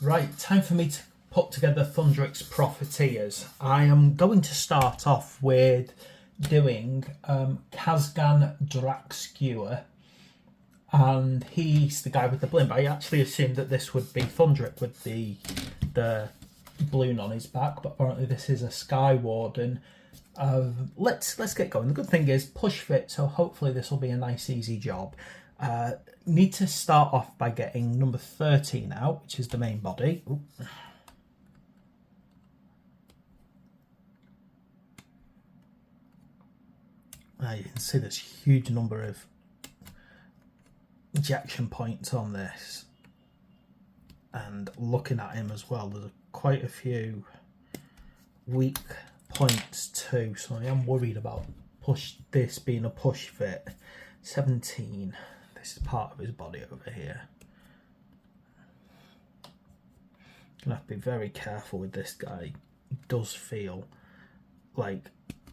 Right, time for me to put together Thundrik's Profiteers. I am going to start off with doing Khazgan DrakkSkewer, and he's the guy with the blimp. I actually assumed that this would be Thundrik with the balloon on his back, but apparently this is a Sky Warden. Let's get going. The good thing is push fit, so hopefully this will be a nice easy job. Need to start off by getting number 13 out, which is the main body. Ooh. You can see there's a huge number of ejection points on this, and looking at him as well, there's quite a few weak points too, so I am worried about this being a push fit. 17, this is part of his body over here. Gonna have to be very careful with this guy. He does feel like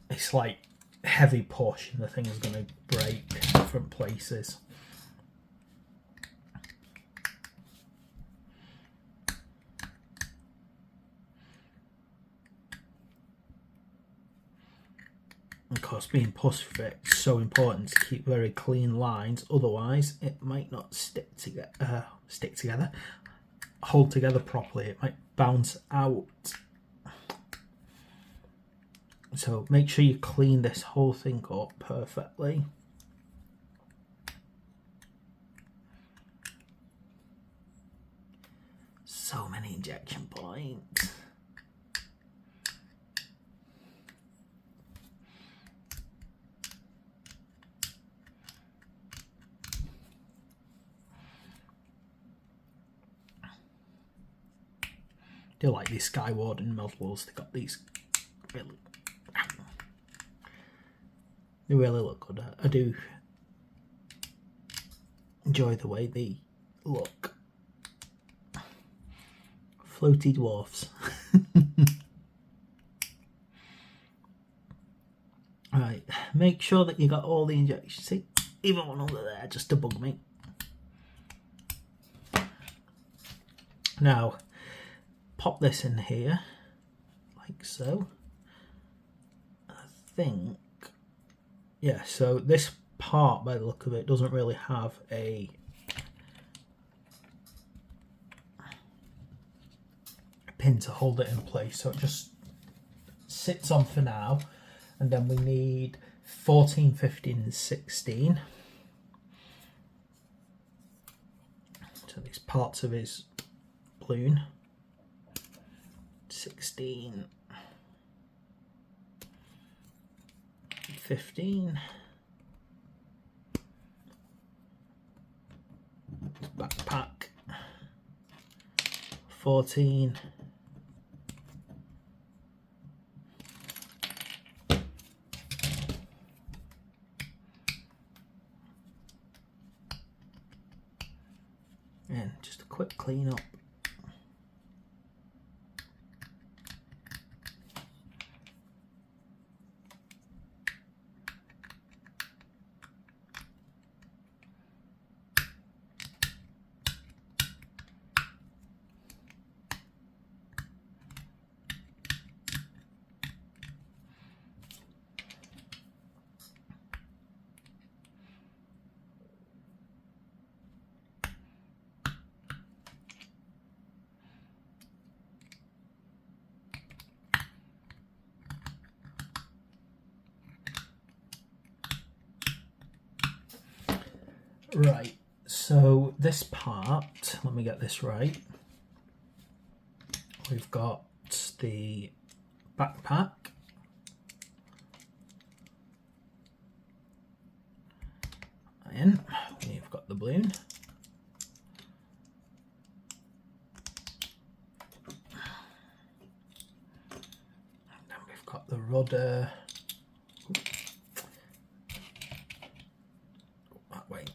it's like heavy push and the thing is going to break different places. Of course, being push fit is so important to keep very clean lines, otherwise it might not hold together properly. It might bounce out. So make sure you clean this whole thing up perfectly. So many injection points. I do like these Sky Warden models. They've got these they really look good. I do enjoy the way they look. Floaty dwarfs. Right, make sure that you got all the injections. See, even one under there just to bug me. Now, pop this in here, like so. I think, yeah, so this part, by the look of it, doesn't really have a pin to hold it in place, so it just sits on for now. And then we need 14, 15 and 16. So these parts of his balloon. 16, 15, backpack, 14, and just a quick clean up. Right, so this part, let me get this right. We've got the backpack, in, we've got the balloon, and then we've got the rudder. That way.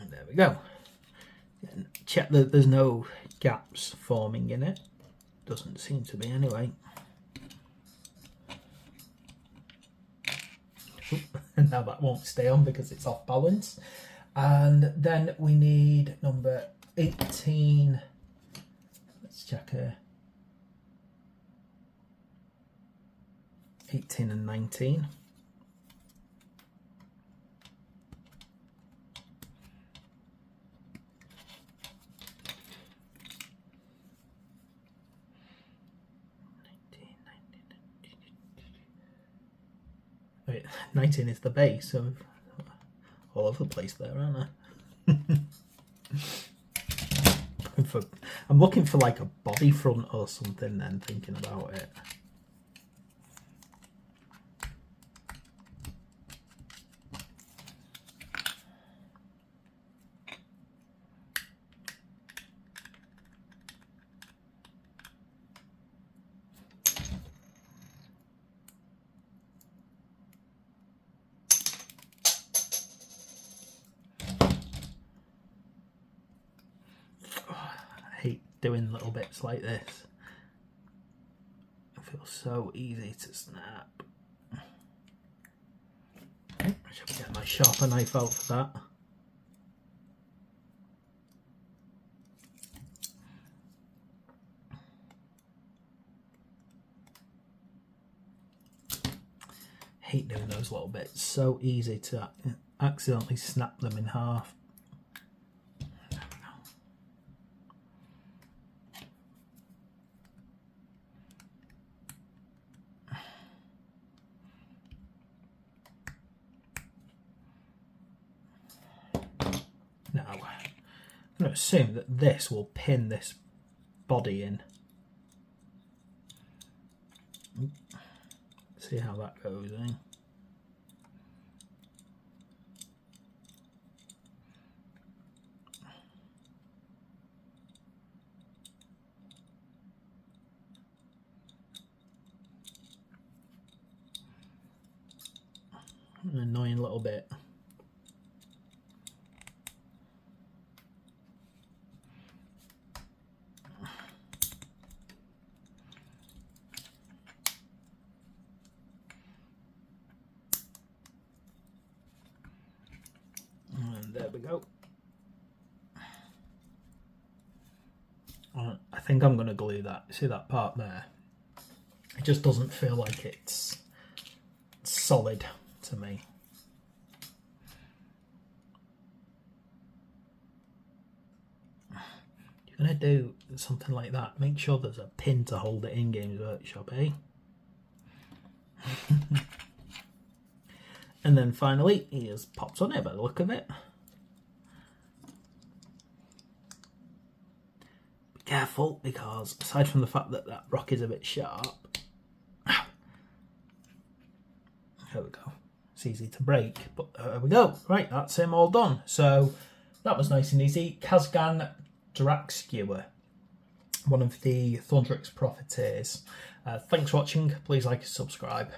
And there we go. And check that there's no gaps forming in it. Doesn't seem to be anyway. Now that won't stay on because it's off balance. And then we need number 18 Let's check here. 18 and 19. Wait, 19 is the base, so all over the place there, aren't I? I'm looking for like a body front or something then, thinking about it. Doing little bits like this. It feels so easy to snap. I should get my sharper knife out for that. Hate doing those little bits. So easy to accidentally snap them in half. Now, I'm going to assume that this will pin this body in. See how that goes, eh? An annoying little bit. There we go. I think I'm going to glue that. See that part there? It just doesn't feel like it's solid to me. You're going to do something like that, make sure there's a pin to hold it in Games Workshop, eh? And then finally, he just pops on it by the look of it. Be careful, because aside from the fact that that rock is a bit sharp, there we go. It's easy to break, but there we go. Right, that's him all done. So that was nice and easy. Khazgan DrakkSkewer, one of the Thundrik's Profiteers. Thanks for watching. Please like and subscribe.